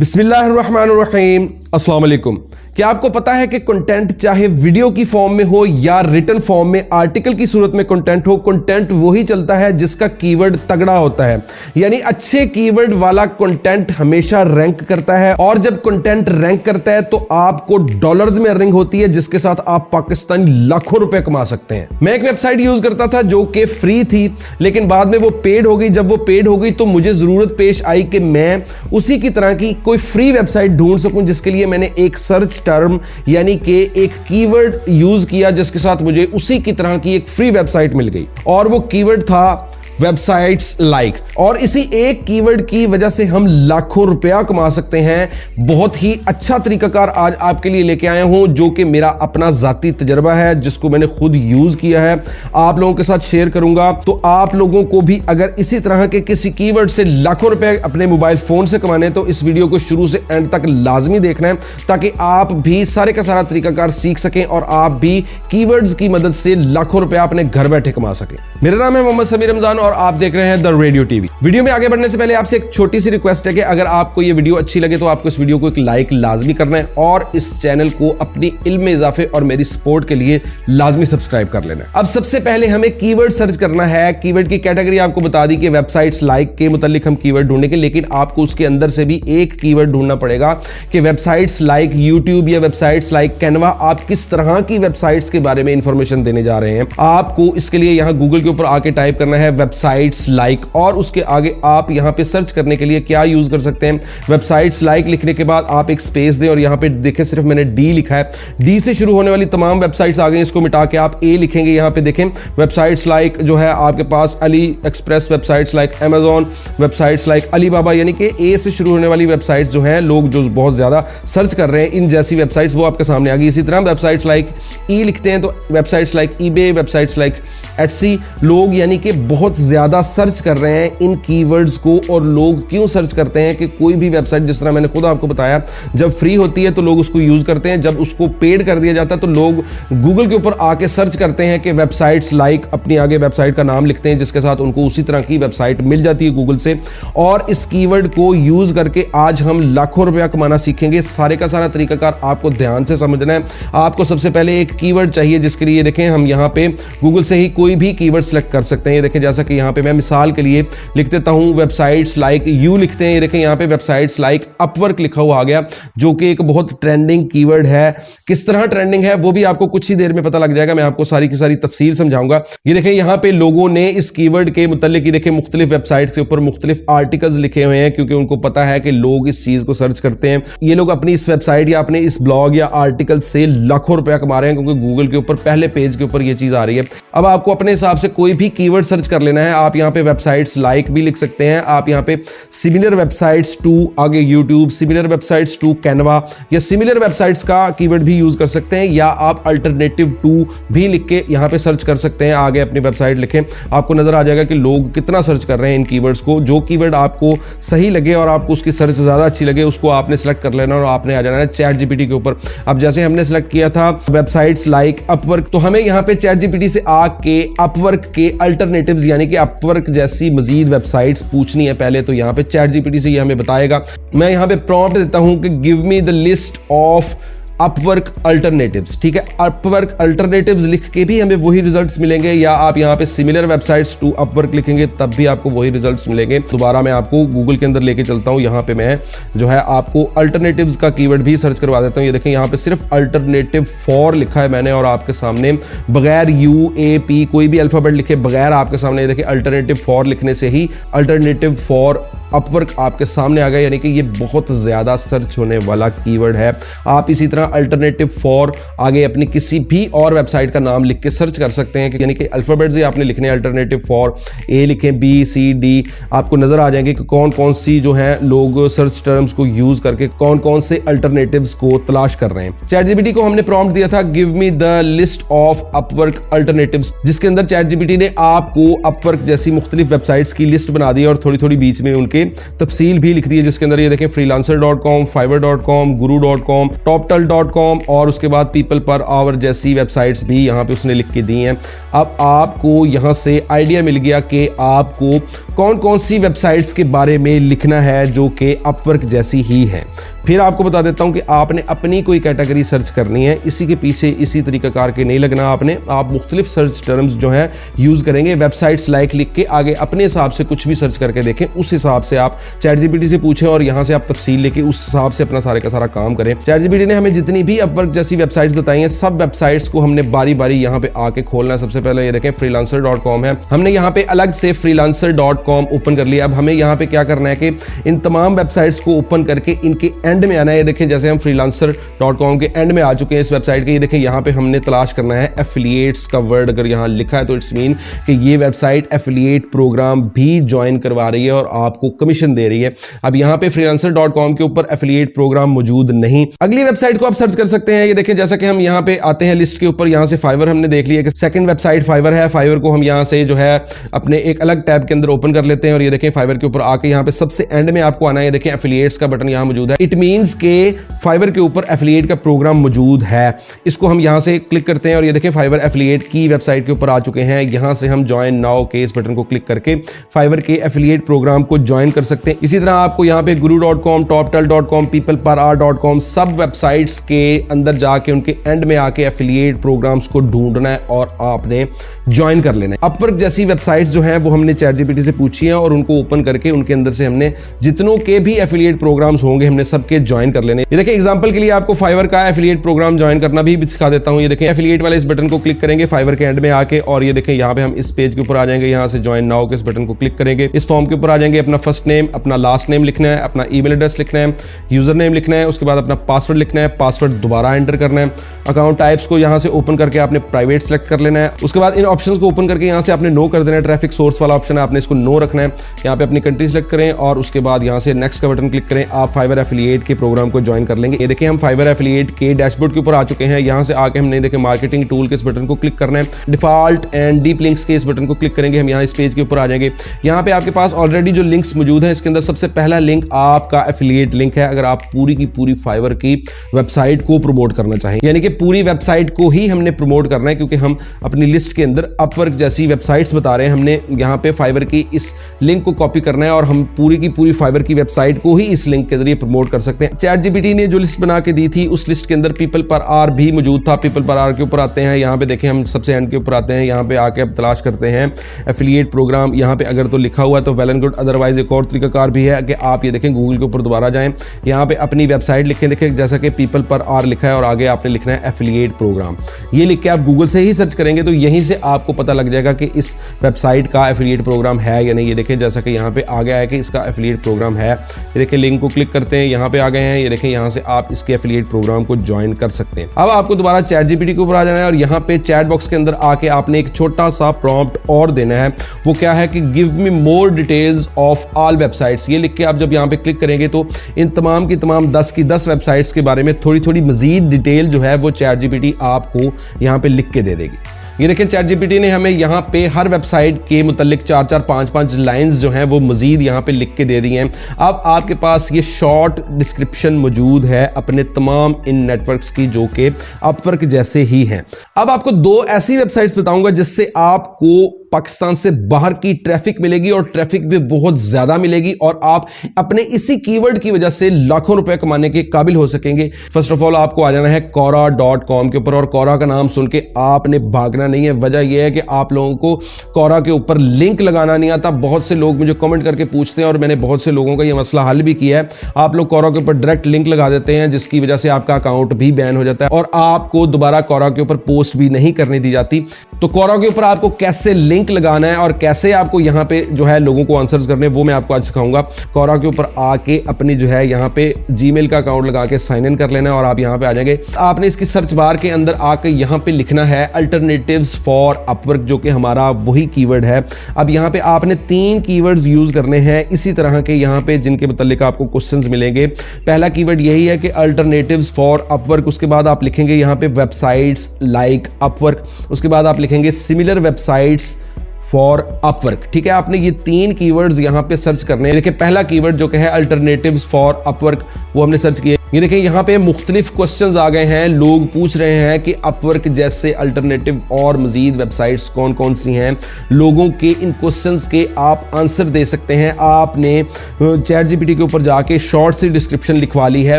बिस्मिल्लाहिर्रहमानिर्रहीम, अस्सलाम वालेकुम। क्या आपको पता है कि कंटेंट चाहे वीडियो की फॉर्म में हो या रिटन फॉर्म में, आर्टिकल की सूरत में कंटेंट हो, कंटेंट वही चलता है जिसका कीवर्ड तगड़ा होता है। यानी अच्छे कीवर्ड वाला कंटेंट हमेशा रैंक करता है, और जब कंटेंट रैंक करता है तो आपको डॉलर्स में अर्निंग होती है, जिसके साथ आप पाकिस्तानी लाखों रुपए कमा सकते हैं। मैं एक वेबसाइट यूज करता था जो कि फ्री थी, लेकिन बाद में वो पेड हो गई। जब वो पेड हो गई तो मुझे जरूरत पेश आई कि मैं उसी की तरह की कोई फ्री वेबसाइट ढूंढ सकूं, जिसके लिए मैंने एक सर्च टर्म यानी कि एक कीवर्ड यूज किया, जिसके साथ मुझे उसी की तरह की एक फ्री वेबसाइट मिल गई, और वो कीवर्ड था वेबसाइट्स लाइक। और इसी एक कीवर्ड की वजह से हम लाखों रुपया कमा सकते हैं। बहुत ही अच्छा तरीकाकार आज आपके लिए लेके आया हूं, जो कि मेरा अपना जाती तजर्बा है, जिसको मैंने खुद यूज किया है, आप लोगों के साथ शेयर करूंगा। तो आप लोगों को भी अगर इसी तरह के किसी कीवर्ड से लाखों रुपए अपने मोबाइल फोन से कमाने, तो इस वीडियो को शुरू से एंड तक लाजमी देखना है, ताकि आप भी सारे का सारा तरीकाकार सीख सकें और आप भी कीवर्ड्स की मदद से लाखों रुपया अपने घर बैठे कमा सकें। मेरा नाम है मोहम्मद समीर रमजान और आप देख रहे हैं द रेडियो टीवी। वीडियो में आगे बढ़ने से पहले आपसे एक छोटी सी रिक्वेस्ट है कि अगर आपको ये वीडियो अच्छी लगे तो आपको इस वीडियो को एक लाइक लाजमी करना है, और इस चैनल को अपनी इल्म में इजाफे और मेरी सपोर्ट के लिए लाजमी सब्सक्राइब कर लेना है। अब सबसे पहले हमें कीवर्ड सर्च करना है। कीवर्ड की कैटेगरी आपको बता दी कि वेबसाइट्स लाइक के मुतालिक हम कीवर्ड ढूंढेंगे, लेकिन आपको उसके अंदर से भी एक कीवर्ड ढूंढना पड़ेगा कि वेबसाइट्स लाइक यूट्यूब या वेबसाइट्स लाइक कैनवा, आप किस तरह की वेबसाइट्स के बारे में इंफॉर्मेशन देने जा रहे हैं। आपको इसके लिए यहां गूगल के ऊपर आके टाइप करना है वेबसाइट्स लाइक, और उसके आगे आप यहां पे सर्च करने के लिए क्या यूज कर सकते हैं, वेबसाइट्स लाइक लिखने के बाद आप एक स्पेस दें, और यहां पे देखें सिर्फ मैंने डी लिखा है। डी से शुरू होने वाली तमाम वेबसाइट्स आ गई, इसको मिटा के आप ए लिखेंगे। यहां पे देखें वेबसाइट्स लाइक जो है आपके पास AliExpress, websites like Amazon, websites like Alibaba, यानी कि ए से शुरू होने वाली वेबसाइट्स जो हैं, लोग जो बहुत ज्यादा सर्च कर रहे हैं इन जैसी वेबसाइट्स, वो आपके सामने आ गई। इसी तरह वेबसाइट्स लाइक ई लिखते हैं तो websites like eBay, websites like Etsy, लोग यानी कि बहुत ज्यादा सर्च कर रहे हैं इन कीवर्ड्स को। और लोग क्यों सर्च करते हैं कि कोई भी वेबसाइट, जिस तरह मैंने खुद आपको बताया, जब फ्री होती है तो लोग उसको यूज करते हैं, जब उसको पेड कर दिया जाता है तो लोग गूगल के ऊपर आके सर्च करते हैं कि वेबसाइट्स लाइक, अपनी आगे वेबसाइट का नाम लिखते हैं, जिसके साथ उनको उसी तरह की वेबसाइट मिल जाती है गूगल से। और इस कीवर्ड को यूज करके आज हम लाखों रुपया कमाना सीखेंगे। सारे का सारा तरीकाकार आपको ध्यान से समझना है। आपको सबसे पहले एक कीवर्ड चाहिए, जिसके लिए देखें हम यहाँ पे गूगल से ही कोई भी कीवर्ड सेलेक्ट कर सकते हैं। ये देखें, जैसा कि यहाँ पे मैं मिसाल के लिए लिख देता हूं वेबसाइट्स लाइक यू लिखते हैं। ये देखें यहाँ पे वेबसाइट्स लाइक अपवर्क लिखा हुआ आ गया, जो कि एक बहुत ट्रेंडिंग कीवर्ड है। किस तरह ट्रेंडिंग है वो भी आपको कुछ ही देर में पता लग जाएगा, मैं आपको सारी की सारी तफसील समझाऊंगा। ये देखें यहाँ पे लोगों ने इस कीवर्ड के मुतालिक ये देखें मुख्तलिफ वेबसाइट्स के ऊपर मुख्तलिफ आर्टिकल्स लिखे हुए हैं, क्योंकि उनको पता है कि लोग इस चीज को सर्च करते हैं। ये लोग अपनी इस वेबसाइट या अपने इस ब्लॉग या आर्टिकल से लाखों रुपया कमा रहे हैं, क्योंकि गूगल के ऊपर पहले पेज के ऊपर ये चीज आ रही है। अब आपको अपने हिसाब से कोई भी कीवर्ड सर्च कर लेना है। आप यहाँ पे वेबसाइट्स लाइक भी लिख सकते हैं, आप यहाँ पे सिमिलर वेबसाइट्स टू आगे YouTube, similar websites to Canva या सिमिलर वेबसाइट्स का कीवर्ड भी यूज कर सकते हैं, या आप अल्टरनेटिव टू भी लिख के यहाँ पे सर्च कर सकते हैं। आगे अपनी वेबसाइट लिखें, आपको नजर आ जाएगा कि लोग कितना सर्च कर रहे हैं इन कीवर्ड्स को। जो कीवर्ड आपको सही लगे और आपको उसकी सर्च ज्यादा अच्छी लगे, उसको आपने सेलेक्ट कर लेना और आपने आ जाना है चैट जीपीटी के ऊपर। अब जैसे हमने सेलेक्ट किया था वेबसाइट्स लाइक अपवर्क, तो हमें यहाँ पे चैट जीपीटी से आके अपवर्क के अल्टरनेटिव्स यानी कि अपवर्क जैसी मजीद वेबसाइट्स पूछनी है पहले, तो यहाँ पे चैट जीपीटी से ये हमें बताएगा। मैं यहाँ पे प्रॉम्प्ट देता हूं कि give me the list of Upwork alternatives, ठीक है। अपवर्क अल्टरनेटिव्स लिख के भी हमें वही रिजल्ट्स मिलेंगे, या आप यहाँ पे सिमिलर वेबसाइट्स टू अपवर्क लिखेंगे तब भी आपको वही रिजल्ट्स मिलेंगे। दोबारा मैं आपको गूगल के अंदर लेके चलता हूँ। यहाँ पे मैं जो है आपको अल्टरनेटिव्स का कीवर्ड भी सर्च करवा देता हूँ। ये देखें यहाँ पे सिर्फ अल्टरनेटिव फॉर लिखा है मैंने, और आपके सामने बगैर UAP कोई भी अल्फाबेट लिखे बगैर आपके सामने देखिए अल्टरनेटिव फॉर लिखने से ही अल्टरनेटिव फॉर अपवर्क आपके सामने आ गया, यानी कि ये बहुत ज्यादा सर्च होने वाला कीवर्ड है। आप इसी तरह अल्टरनेटिव फॉर आगे अपनी किसी भी और वेबसाइट का नाम लिख के सर्च कर सकते हैं, यानी कि अल्फाबेट्स ही आपने लिखने अल्टरनेटिव फॉर, ए लिखें BCD, आपको नजर आ जाएंगे कि कौन कौन सी जो है लोग सर्च टर्म्स को यूज करके कौन कौन से अल्टरनेटिव्स को तलाश कर रहे हैं। चैट जीपीटी को हमने प्रॉम्प्ट दिया था give me the list of Upwork alternatives, जिसके अंदर चैट जीपीटी ने आपको अपवर्क जैसी मुख्तलिफ वेबसाइट्स की लिस्ट बना दी और थोड़ी थोड़ी बीच में उनके इसके तफसील भी लिख दी है, जिसके अंदर ये देखें freelancer.com, fiverr.com, guru.com, toptal.com और उसके बाद पीपल पर आवर जैसी वेबसाइट्स भी यहाँ पे उसने लिख के दी हैं। अब आपको यहाँ से आइडिया मिल गया कि आपको कौन कौन सी वेबसाइट्स के बारे में लिखना है जो कि अपवर्क जैसी ही है। फिर आपको बता देता हूं कि आपने अपनी कोई कैटेगरी सर्च करनी है, इसी के पीछे इसी तरीकाकार के नहीं लगना आपने। आप मुख्तलिफ सर्च टर्म्स जो हैं यूज़ करेंगे, वेबसाइट्स लाइक लिख के आगे अपने हिसाब से कुछ भी सर्च करके देखें, उस हिसाब से आप ChatGPT से पूछें और यहाँ से आप तफसील लेके उस हिसाब से अपना सारे का सारा काम करें। ChatGPT ने हमें जितनी भी अपवर्क जैसी वेबसाइट्स बताई हैं, सब वेबसाइट्स को हमने बारी बारी यहाँ पे आके खोलना है। सबसे पहले ये देखें freelancer.com है, हमने यहाँ पे अलग से freelancer.com ओपन कर लिया। अब हमें यहाँ पे क्या करना है कि इन तमाम वेबसाइट्स को ओपन करके इनके एंड में आना है। ये देखें जैसे हम freelancer.com के एंड में आ चुके हैं इस वेबसाइट के। ये देखें यहाँ पे हमने तलाश करना है एफिलिएट्स का वर्ड, अगर यहाँ लिखा है तो इट्स मीन कि ये वेबसाइट एफिलिएट प्रोग्राम भी ज्वाइन करवा रही है और आपको कमीशन दे रही है। अब यहाँ पे freelancer.com के ऊपर एफिलिएट प्रोग्राम मौजूद नहीं। अगली वेबसाइट को आप सर्च कर सकते हैं। ये देखें जैसा कि हम यहाँ पे आते हैं लिस्ट के ऊपर, यहाँ से फाइवर हमने देख लिया कि सेकंड वेबसाइट फाइवर है। फाइवर को हम यहाँ से जो है अपने एक अलग टैब के अंदर ओपन कर लेते हैं और ये देखें फाइवर के ऊपर आके यहाँ पे सबसे एंड में आपको आना है। ये देखें एफिलिएट्स का बटन यहाँ मौजूद है। इट मींस के फाइवर के ऊपर एफिलिएट का प्रोग्राम मौजूद है। इसको हम यहाँ से क्लिक करते हैं और ये देखें फाइवर एफिलिएट की वेबसाइट के ऊपर आ चुके हैं। यहाँ से हम ज्वाइन नाउ के इस बटन को क्लिक करके फाइवर के एफिलिएट प्रोग्राम को ज्वाइन कर सकते हैं। इसी तरह आपको यहाँ पे guru.com, toptal.com, peopleper.com सब वेबसाइट्स के अंदर जाके उनके एंड में आके एफिलिएट प्रोग्राम्स को ढूंढना है और आपने ज्वाइन कर लेना है। अपवर्क जैसी वेबसाइट्स जो हैं वो हमने ChatGPT से पूछी हैं और उनको ओपन करके उनके अंदर से हमने जितनों के भी एफिलिएट प्रोग्राम्स होंगे हमने सबके ज्वाइन कर लेने। ये देखिए एग्जांपल के लिए आपको फाइवर का एफिलिएट प्रोग्राम ज्वाइन करना भी सिखा देता हूं। ये देखें एफिलिएट वाले इस बटन को क्लिक करेंगे फाइवर के एंड में आके और ये देखें यहाँ पे हम इस पेज के ऊपर आ जाएंगे। यहाँ से ज्वाइन नाउ के इस बटन को क्लिक करेंगे, इस फॉर्म के ऊपर आ जाएंगे। अपना फर्स्ट नेम, अपना लास्ट नेम लिखना है, अपना ईमेल एड्रेस लिखना है, यूजर नेम लिखना है, उसके बाद अपना पासवर्ड लिखना है, पासवर्ड दोबारा एंटर करना है। अकाउंट टाइप्स को यहाँ से ओपन करके आपने प्राइवेट सेलेक्ट कर लेना है। उसके बाद इन ऑप्शंस को ओपन करके यहाँ से आपने नो कर देना है। ट्रैफिक सोर्स वाला ऑप्शन है, आपने इसको नो रखना है। यहाँ पे अपनी कंट्री सेलेक्ट करें और उसके बाद यहाँ से नेक्स्ट का बटन क्लिक करें। आप फाइवर एफिलिएट के प्रोग्राम को ज्वाइन कर लेंगे। ये देखिए हम फाइवर एफिलिएट के डैशबोर्ड के ऊपर आ चुके हैं। यहाँ से आके हमने देखे मार्केटिंग टूल के इस बटन को क्लिक करना है। डिफॉल्ट एंड डीप लिंक्स के इस बटन को क्लिक करेंगे। हम यहाँ इस पेज के ऊपर आ जाएंगे। यहाँ पे आपके पास ऑलरेडी जो लिंक्स मौजूद है इसके अंदर सबसे पहला लिंक आपका एफिलिएट लिंक है। अगर आप पूरी की पूरी फाइवर की वेबसाइट को प्रमोट करना चाहें, यानी कि पूरी वेबसाइट को ही हमने प्रमोट करना है, क्योंकि हम अपनी लिस्ट के अंदर अपवर्क जैसी वेबसाइट्स बता रहे हैं। हमने यहाँ पे फाइवर की इस लिंक को कॉपी करना है और हम पूरी की पूरी फाइवर की वेबसाइट को ही इस लिंक के जरिए प्रमोट कर सकते हैं। ChatGPT ने जो लिस्ट बना के दी थी उस लिस्ट के अंदर पीपल पर आर भी मौजूद था। पीपल पर आर के ऊपर आते हैं। यहाँ पे देखें हम सबसे एंड के ऊपर आते हैं। यहाँ पे आके अब तलाश करते हैं एफिलिएट प्रोग्राम। यहाँ पे अगर तो लिखा हुआ है तो वेल एंड गुड, अदरवाइज एक और तरीकाकार भी है कि आप ये देखें गूगल के ऊपर दोबारा जाएं, यहाँ पे अपनी वेबसाइट लिखें। देखें जैसा कि पीपल पर आर लिखा है और आगे आपने लिखना है एफिलिएट प्रोग्राम। ये लिख के आप गूगल से ही सर्च करेंगे तो यहीं से आपको पता लग जाएगा कि इस वेबसाइट का एफिलिएट प्रोग्राम है या नहीं। ये देखें जैसा कि यहाँ पे आ गया है कि इसका एफिलिएट प्रोग्राम है। ये देखें लिंक को क्लिक करते हैं, यहाँ पे आ गए हैं। ये देखें यहाँ से आप इसके एफिलिएट प्रोग्राम को ज्वाइन कर सकते हैं। अब आपको दोबारा ChatGPT के ऊपर आ जाना है और यहाँ पे चैट बॉक्स के अंदर आके आपने एक छोटा सा प्रॉम्प्ट और देना है। वो क्या है कि give me more details of all websites. ये लिख के आप जब यहाँ पे क्लिक करेंगे तो इन तमाम की तमाम 10 की 10 वेबसाइट्स के बारे में थोड़ी थोड़ी मजीद डिटेल जो है वो ChatGPT आपको यहाँ पे लिख के दे देगी। ये देखें ChatGPT ने हमें यहाँ पे हर वेबसाइट के मुतल्लिक 4-4, 5-5 लाइंस जो हैं वो मजीद यहाँ पे लिख के दे दी हैं। अब आपके पास ये शॉर्ट डिस्क्रिप्शन मौजूद है अपने तमाम इन नेटवर्क्स की जो कि अपवर्क जैसे ही हैं। अब आपको 2 ऐसी वेबसाइट्स बताऊंगा जिससे आपको पाकिस्तान से बाहर की ट्रैफिक मिलेगी और ट्रैफिक भी बहुत ज्यादा मिलेगी और आप अपने इसी कीवर्ड की वजह से लाखों रुपए कमाने के काबिल हो सकेंगे। फर्स्ट ऑफ ऑल आपको आ जाना है Quora.com के ऊपर और Quora का नाम सुन के आपने भागना नहीं है। वजह यह है कि आप लोगों को Quora के ऊपर लिंक लगाना नहीं आता। बहुत से लोग मुझे कमेंट करके पूछते हैं और मैंने बहुत से लोगों का यह मसला हल भी किया है। आप लोग Quora के ऊपर डायरेक्ट लिंक लगा देते हैं जिसकी वजह से आपका अकाउंट भी बैन हो जाता है और आपको दोबारा Quora के ऊपर पोस्ट भी नहीं करने दी जाती। तो Quora के ऊपर आपको कैसे लिंक लगाना है और कैसे आपको यहाँ पे जो है लोगों को आंसर्स करने वो मैं आपको आज सिखाऊंगा। Quora के ऊपर आके अपनी जो है यहाँ पे जीमेल का अकाउंट लगा के साइन इन कर लेना है और आप यहाँ पे आ जाएंगे। आपने इसकी सर्च बार के अंदर आके यहाँ पे लिखना है अल्टरनेटिव्स फॉर अपवर्क, जो कि हमारा वही कीवर्ड है। अब यहाँ पे आपने 3 कीवर्ड्स यूज करने हैं इसी तरह के यहाँ पे जिनके मुतालिक आपको क्वेश्चंस मिलेंगे। पहला कीवर्ड यही है कि अल्टरनेटिव्स फॉर अपवर्क। उसके बाद आप लिखेंगे यहाँ पे वेबसाइट्स लाइक अपवर्क। उसके बाद आप लिखेंगे सिमिलर वेबसाइट्स फॉर अपवर्क। ठीक है, आपने ये 3 कीवर्ड्स यहाँ पे सर्च करने हैं। देखिए पहला कीवर्ड जो कि है अल्टरनेटिव्स फॉर अपवर्क, वो हमने सर्च किया। ये देखिए यहाँ पे मुख्तलिफ क्वेश्चंस आ गए हैं। लोग पूछ रहे हैं कि अपवर्क जैसे अल्टरनेटिव और मजीद वेबसाइट्स कौन कौन सी हैं। लोगों के इन क्वेश्चंस के आप आंसर दे सकते हैं। आपने चैट जीपीटी के ऊपर जाके शॉर्ट सी डिस्क्रिप्शन लिखवा ली है,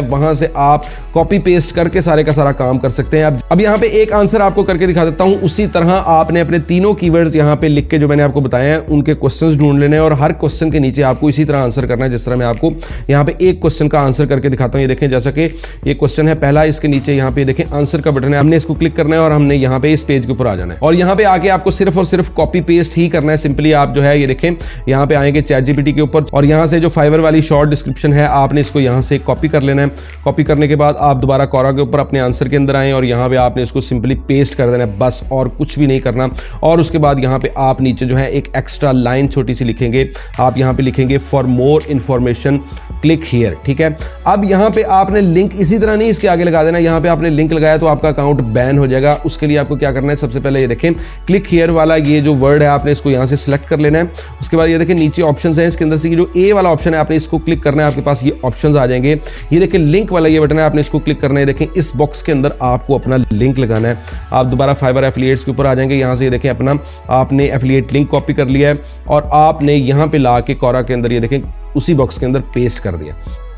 वहां से आप कॉपी पेस्ट करके सारे का सारा काम कर सकते हैं। अब यहाँ पे एक आंसर आपको करके दिखा देता हूँ। उसी तरह आपने अपने तीनों कीवर्ड्स यहाँ पे लिख के जो मैंने आपको बताया है उनके क्वेश्चंस ढूंढ लेने हैं और हर क्वेश्चन के नीचे आपको इसी तरह आंसर करना है जिस तरह मैं आपको यहाँ पे एक क्वेश्चन का आंसर करके दिखाता हूँ। ये देखें, जैसा कि ये क्वेश्चन है पहला, इसके नीचे यहाँ पे देखें आंसर का बटन है, हमने इसको क्लिक करना है और हमने यहाँ पे इस पेज के ऊपर आ जाना है और यहाँ पे आके आपको सिर्फ और सिर्फ कॉपी पेस्ट ही करना है। सिंपली आप जो है ये देखें यहाँ पे आएंगे चैट जीपीटी के ऊपर और यहाँ से जो फाइवर वाली शॉर्ट डिस्क्रिप्शन है आपने इसको यहाँ से कॉपी कर लेना है। कॉपी करने के बाद आप दोबारा कोरा के ऊपर अपने आंसर के अंदर आए और यहाँ पे आपने इसको सिंपली पेस्ट कर देना है, बस और कुछ भी नहीं करना। और उसके बाद यहाँ पे आप नीचे जो है एक एक्स्ट्रा लाइन छोटी सी लिखेंगे, आप यहाँ पे लिखेंगे for more information click here. ठीक है, अब यहाँ पे आपने लिंक इसी तरह नहीं इसके आगे लगा देना। यहाँ पे आपने लिंक लगाया तो आपका अकाउंट बैन हो जाएगा। उसके लिए आपको क्या करना है, सबसे पहले ये देखें क्लिक हियर वाला ये जो वर्ड है आपने इसको यहाँ से सिलेक्ट कर लेना है। उसके बाद ये देखें नीचे ऑप्शंस हैं, इसके अंदर से जो ए वाला ऑप्शन है आपने इसको क्लिक करना है, आपके पास ये ऑप्शंस आ जाएंगे। ये देखें लिंक वाला ये बटन है, आपने इसको क्लिक करना है। देखें इस बॉक्स के अंदर आपको अपना लिंक लगाना है। आप दोबारा फाइवर एफिलिएट्स के ऊपर आ जाएंगे। यहाँ से ये देखें अपना आपने एफिलिएट लिंक कॉपी कर लिया है और आपने यहाँ पे ला के कोरा के अंदर ये देखें उसी बॉक्स के अंदर पेस्ट कर दिया।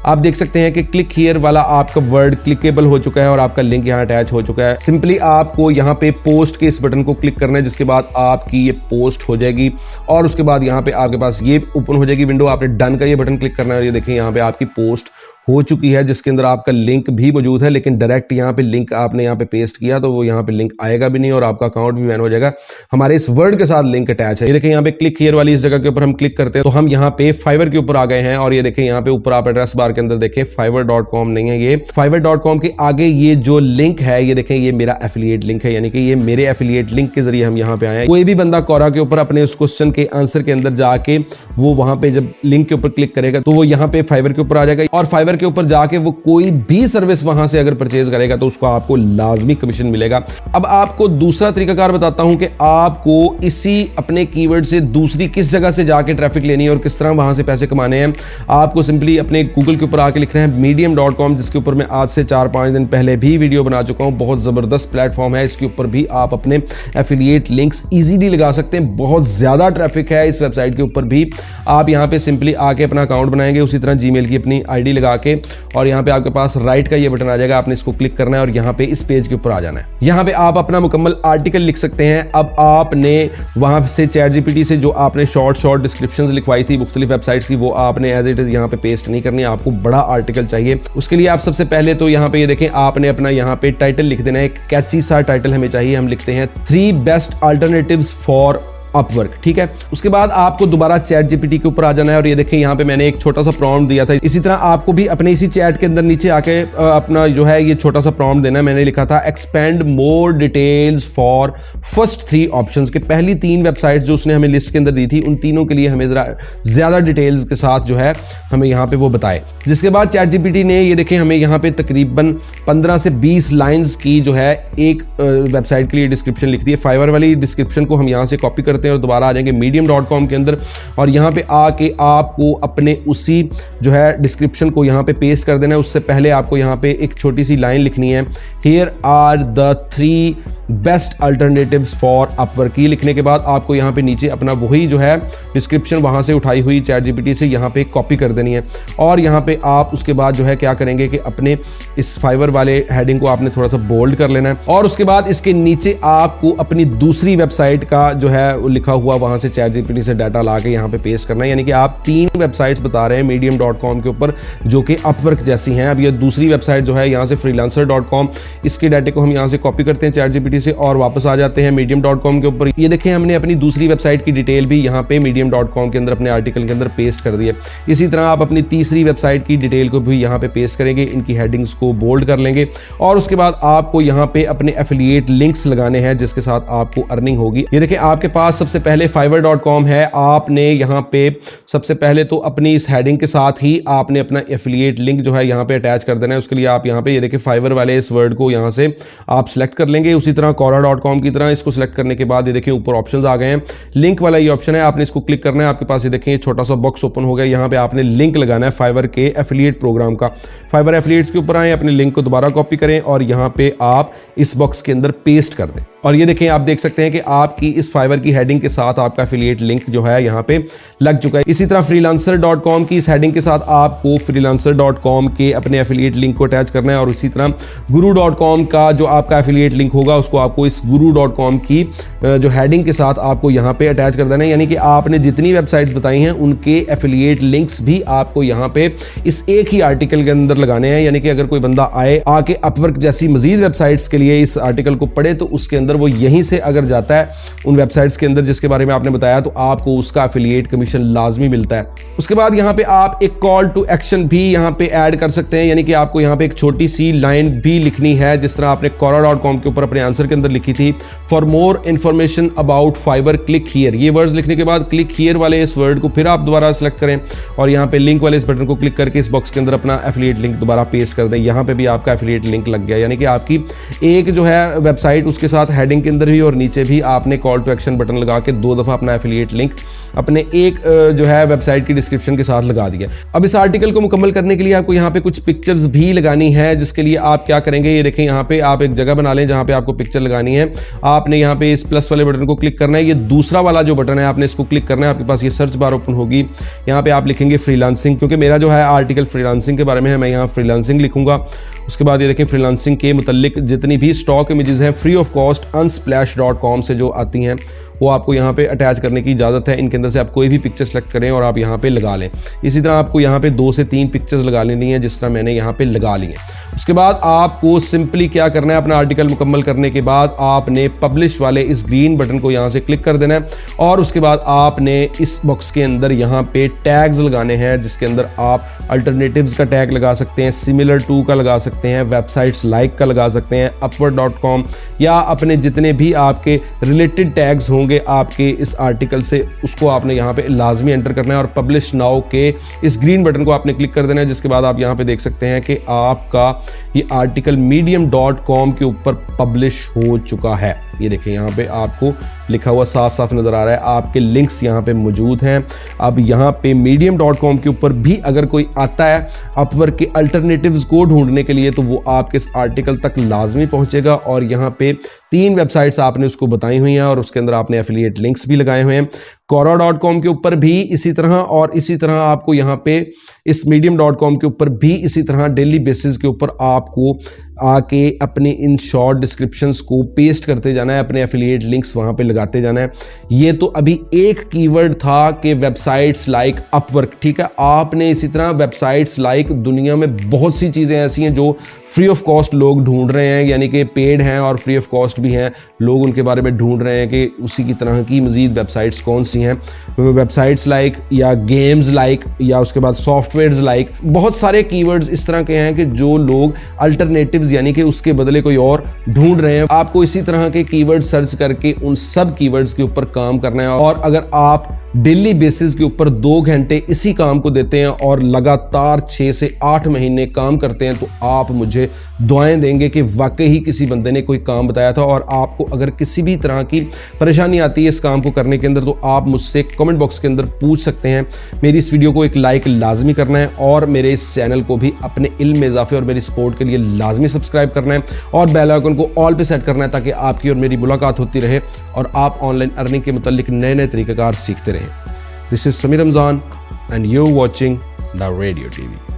आप देख सकते हैं कि क्लिक हियर वाला आपका वर्ड क्लिकेबल हो चुका है और आपका लिंक यहाँ अटैच हो चुका है। सिंपली आपको यहाँ पे पोस्ट के इस बटन को क्लिक करना है, जिसके बाद आपकी ये पोस्ट हो जाएगी और उसके बाद यहाँ पे आपके पास ये ओपन हो जाएगी विंडो। आपने डन का ये बटन क्लिक करना है और ये देखें यहाँ पे आपकी पोस्ट हो चुकी है जिसके अंदर आपका लिंक भी मौजूद है, लेकिन डायरेक्ट यहाँ पे लिंक आपने यहाँ पे पेस्ट किया तो वो यहाँ पे लिंक आएगा भी नहीं और आपका अकाउंट भी बैन हो जाएगा। हमारे इस वर्ड के साथ लिंक अटैच है। ये देखें यहाँ पे क्लिक हियर वाली इस जगह के ऊपर हम क्लिक करते हैं तो हम यहाँ पे फाइवर के ऊपर आ गए हैं और ये देखें यहाँ पे ऊपर आप एड्रेस बार के अंदर देखें fiverr.com नहीं है, ये fiverr.com के आगे ये जो लिंक है ये देखें ये मेरा एफिलिएट लिंक है, यानी कि ये मेरे एफिलिएट लिंक के जरिए हम यहाँ पे आए हैं। कोई भी बंदा कोरा के ऊपर अपने उस क्वेश्चन के आंसर के अंदर जाके वो वहां पे जब लिंक के ऊपर क्लिक करेगा तो वो यहाँ पे फाइवर के ऊपर आ जाएगा और फाइवर के ऊपर जाके वो कोई भी सर्विस वहां से अगर परचेज करेगा तो उसको आपको लाजमी कमीशन मिलेगा। अब आपको दूसरा तरीकाकार बताता हूं कि आपको इसी अपने कीवर्ड से दूसरी किस जगह से जाके ट्रैफिक लेनी है और किस तरह वहां से पैसे कमाने हैं। आपको सिंपली अपने गूगल के ऊपर आके लिखना है medium.com, जिसके ऊपर मैं आज से 4-5 दिन पहले भी वीडियो बना चुका हूं। बहुत जबरदस्त प्लेटफॉर्म है, इसके ऊपर भी आप अपने एफिलिएट लिंक्स इजीली लगा सकते हैं। बहुत ज्यादा ट्रैफिक है इस वेबसाइट के ऊपर भी। आप यहां पे सिंपली आके अपना अकाउंट बनाएंगे, उसी तरह जीमेल की अपनी आईडी लगा के और यहां पे आपके पास राइट का ये बटन आ जाएगा, आपने इसको क्लिक करना है और यहाँ पे इस पेज के ऊपर आ जाना है। यहाँ पे आप अपना मुकम्मल आर्टिकल लिख सकते हैं। अब आपने वहां से चैट जीपीटी से जो आपने शॉर्ट डिस्क्रिप्शंस लिखवाई थी मुख्तलिफ वेबसाइट्स की, वो आपने एज इट इज यहाँ पे पेस्ट नहीं करनी, आपको बड़ा आर्टिकल चाहिए। उसके लिए आप सबसे पहले तो यहाँ पे ये देखें आपने अपना यहाँ पे टाइटल लिख देना है। एक कैची सा टाइटल हमें चाहिए। हम लिखते हैं 3 बेस्ट अल्टरनेटिव्स फॉर अपवर्क। ठीक है, उसके बाद आपको दोबारा चैट जीपीटी के ऊपर आ जाना है और ये देखें यहाँ पे मैंने एक छोटा सा प्रॉम्प्ट दिया था। इसी तरह आपको भी अपने इसी चैट के अंदर नीचे आके अपना जो है ये छोटा सा प्रॉम्प्ट देना है। मैंने लिखा था expand more details for first 3 options के पहली 3 वेबसाइट्स जो उसने हमें लिस्ट के अंदर दी थी उन तीनों के लिए हमें जरा ज्यादा डिटेल्स के साथ जो है हमें यहाँ पे वो बताए। जिसके बाद चैट जीपीटी ने ये देखें हमें यहाँ पे तकरीबन 15 से 20 लाइन्स की जो है एक वेबसाइट के लिए डिस्क्रिप्शन लिख दी है। फाइवर वाली डिस्क्रिप्शन को हम यहाँ से कॉपी करते हैं और दोबारा आ जाएंगे medium.com के अंदर और यहाँ पे आके आपको अपने उसी जो है डिस्क्रिप्शन को यहाँ पे पेस्ट कर देना है। उससे पहले आपको यहाँ पे एक छोटी सी लाइन लिखनी है, here are the 3 best alternatives for Upwork. ये लिखने के बाद आपको यहाँ पे नीचे अपना वही जो है डिस्क्रिप्शन वहाँ से उठाई हुई चैट जीपीटी से यहाँ पे कॉपी कर देनी है और यहाँ पे आप उसके बाद जो है क्या करेंगे कि अपने इस फाइवर वाले हेडिंग को आपने थोड़ा सा बोल्ड कर लेना है और उसके बाद इसके नीचे आपको अपनी दूसरी वेबसाइट का जो है लिखा हुआ वहाँ से चैट जीपीटी से डाटा ला के यहाँ पे पेस्ट करना है। यानी कि आप 3 वेबसाइट्स बता रहे हैं medium.com के ऊपर जो कि अपवर्क जैसी हैं। अब ये दूसरी वेबसाइट जो है यहाँ से freelancer.com, इसके डाटे को हम यहाँ से कॉपी करते हैं चैट जीपीटी से और वापस आ जाते हैं medium.com के ऊपर। ये देखें हमने अपनी दूसरी वेबसाइट की डिटेल भी यहाँ पे medium.com के अंदर अपने आर्टिकल के अंदर पेस्ट कर दी है। इसी तरह आप अपनी तीसरी वेबसाइट की डिटेल को भी यहाँ पे पेस्ट करेंगे, इनकी हेडिंग्स को बोल्ड कर लेंगे और उसके बाद आपको यहाँ पे अपने एफिलिएट लिंक्स लगाने हैं जिसके साथ आपको अर्निंग होगी। ये देखें आपके पास सबसे पहले fiverr.com है। आपने यहाँ पे सबसे पहले तो अपनी इस हेडिंग के साथ ही आपने अपना एफिलिएट लिंक जो है यहाँ पे अटैच कर देना है। उसके लिए आप यहाँ पे ये देखें फाइवर वाले इस वर्ड को यहाँ से आप सिलेक्ट कर लेंगे। उसी तरह तरह quora.com की तरह इसको सिलेक्ट करने के बाद ये देखिए ऊपर ऑप्शंस आ गए हैं। लिंक वाला ये ऑप्शन है, आपने इसको क्लिक करना है। आपके पास ये देखें ये छोटा सा बॉक्स ओपन हो गया। यहाँ पे आपने लिंक लगाना है फाइवर के एफिलिएट प्रोग्राम का। फाइवर एफिलिएट्स के ऊपर आए, अपने लिंक को दोबारा कॉपी करें और यहाँ पे आप इस बॉक्स के अंदर पेस्ट कर दें। और ये देखें आप देख सकते हैं कि आपकी इस फाइवर की हेडिंग के साथ आपका एफिलिएट लिंक जो है यहाँ पे लग चुका है। इसी तरह freelancer.com की इस हेडिंग के साथ आपको freelancer.com के अपने एफिलिएट लिंक को अटैच करना है और इसी तरह guru.com का जो आपका एफिलिएट लिंक होगा उसको आपको इस guru.com की जो हेडिंग के साथ आपको यहाँ पे अटैच कर देना है। यानी कि आपने जितनी वेबसाइट्स बताई हैं उनके एफिलिएट लिंक्स भी आपको यहाँ पे इस एक ही आर्टिकल के अंदर लगाने हैं। यानी कि अगर कोई बंदा आए आके अपवर्क जैसी मजीद वेबसाइट्स के लिए इस आर्टिकल को पढ़े तो उसके अंदर वो यहीं से अगर जाता है उन वेबसाइट्स के अंदर जिसके बारे में आपने बताया तो आपको उसका एफिलिएट कमीशन लाजमी मिलता है। उसके बाद यहाँ पे आप एक कॉल टू एक्शन भी यहाँ पे ऐड कर सकते हैं। यानी कि आपको यहाँ पे एक छोटी सी लाइन भी लिखनी है, जिस तरह आपने quora.com के ऊपर अपने आंसर के अंदर लिखी थी, for more information about Fiverr click here. ये वर्ड्स लिखने के बाद क्लिक हियर वाले इस वर्ड को फिर आप दोबारा सेलेक्ट करें और यहाँ पे लिंक वाले इस बटन को क्लिक करके इस बॉक्स के अंदर अपना एफिलिएट लिंक दोबारा पेस्ट कर दें। यहाँ पे भी आपका एफिलिएट लिंक लग गया। यानी कि आपकी एक जो है वेबसाइट उसके साथ हेडिंग के अंदर भी और नीचे भी आपने कॉल टू एक्शन बटन लगा के 2 दफ़ा अपना एफिलिएट लिंक अपने एक जो है वेबसाइट की डिस्क्रिप्शन के साथ लगा दिया। अब इस आर्टिकल को मुकम्मल करने के लिए आपको यहाँ पे कुछ पिक्चर्स भी लगानी है, जिसके लिए आप क्या करेंगे, ये देखें यहाँ पे आप एक जगह बना लें जहाँ पे आपको पिक्चर लगानी है। आपने यहाँ पे इस प्लस वाले बटन को क्लिक करना है, ये दूसरा वाला जो बटन है आपने इसको क्लिक करना है। आपके पास ये सर्च बार ओपन होगी, यहाँ पे आप लिखेंगे फ्रीलांसिंग, क्योंकि मेरा जो है आर्टिकल फ्रीलांसिंग के बारे में है, मैं यहाँ फ्रीलांसिंग लिखूंगा। उसके बाद ये देखें फ्रीलांसिंग के मुतल्लिक जितनी भी स्टॉक इमेजेस हैं फ्री ऑफ कॉस्ट unsplash.com से जो आती हैं वो आपको यहाँ पे अटैच करने की इजाज़त है। इनके अंदर से आप कोई भी पिक्चर सेलेक्ट करें और आप यहाँ पे लगा लें। इसी तरह आपको यहाँ पे 2 से 3 पिक्चर्स लगा लेनी है, जिस तरह मैंने यहाँ पे लगा ली है। उसके बाद आपको सिंपली क्या करना है, अपना आर्टिकल मुकम्मल करने के बाद आपने पब्लिश वाले इस ग्रीन बटन को यहाँ से क्लिक कर देना है और उसके बाद आपने इस बॉक्स के अंदर यहाँ पे टैग्स लगाने हैं, जिसके अंदर आप अल्टरनेटिव्स का टैग लगा सकते हैं, सिमिलर टू का लगा सकते हैं, वेबसाइट्स लाइक का लगा सकते हैं, upwork.com या अपने जितने भी आपके रिलेटेड टैग्स होंगे आपके इस आर्टिकल से उसको आपने यहाँ पे लाजमी एंटर करना है और पब्लिश नाउ के इस ग्रीन बटन को आपने क्लिक कर देना है। जिसके बाद आप यहाँ पे देख सकते हैं कि आपका ये आर्टिकल medium.com के ऊपर पब्लिश हो चुका है। ये देखें यहाँ पे आपको लिखा हुआ साफ साफ नज़र आ रहा है, आपके लिंक्स यहाँ पे मौजूद हैं। अब यहाँ पे medium.com के ऊपर भी अगर कोई आता है अपवर्क के अल्टरनेटिव्स को ढूंढने के लिए तो वो आपके इस आर्टिकल तक लाजमी पहुँचेगा और यहाँ पे 3 वेबसाइट्स आपने उसको बताई हुई हैं और उसके अंदर आपने एफिलिएट लिंक्स भी लगाए हुए हैं। quora.com के ऊपर भी इसी तरह और इसी तरह आपको यहाँ पे इस medium.com के ऊपर भी इसी तरह डेली बेसिस के ऊपर आपको आके अपने इन शॉर्ट डिस्क्रिप्शंस को पेस्ट करते जाना है, अपने एफिलिएट लिंक्स वहाँ पे लगाते जाना है। ये तो अभी एक कीवर्ड था कि वेबसाइट्स लाइक अपवर्क, ठीक है। आपने इसी तरह वेबसाइट्स लाइक दुनिया में बहुत सी चीज़ें ऐसी हैं जो फ्री ऑफ कॉस्ट लोग ढूंढ रहे हैं, यानी कि पेड हैं और फ्री ऑफ कॉस्ट भी हैं। लोग उनके बारे में ढूंढ रहे हैं कि उसी की तरह की मज़ीद वेबसाइट्स कौन सी हैं, वेबसाइट्स लाइक या गेम्स लाइक या उसके बाद सॉफ्टवेयर्स लाइक, बहुत सारे कीवर्ड्स इस तरह के हैं कि जो लोग अल्टरनेटिव्स यानी कि उसके बदले कोई और ढूंढ रहे हैं। आपको इसी तरह के कीवर्ड सर्च करके उन सब कीवर्ड्स के ऊपर काम करना है और अगर आप डेली बेसिस के ऊपर 2 घंटे इसी काम को देते हैं और लगातार 6 से 8 महीने काम करते हैं तो आप मुझे दुआएं देंगे कि वाकई ही किसी बंदे ने कोई काम बताया था। और आपको अगर किसी भी तरह की परेशानी आती है इस काम को करने के अंदर तो आप मुझसे कमेंट बॉक्स के अंदर पूछ सकते हैं। मेरी इस वीडियो को एक लाइक लाजमी करना है और मेरे इस चैनल को भी अपने इल्म में इजाफे और मेरी सपोर्ट के लिए लाजमी सब्सक्राइब करना है और बेल आइकन को ऑल पे सेट करना है ताकि आपकी और मेरी मुलाकात होती रहे और आप ऑनलाइन अर्निंग के मुतालिक नए नए तरीक़ेकार सीखते रहें। This is Samir Ramzan and you're watching The Radio TV.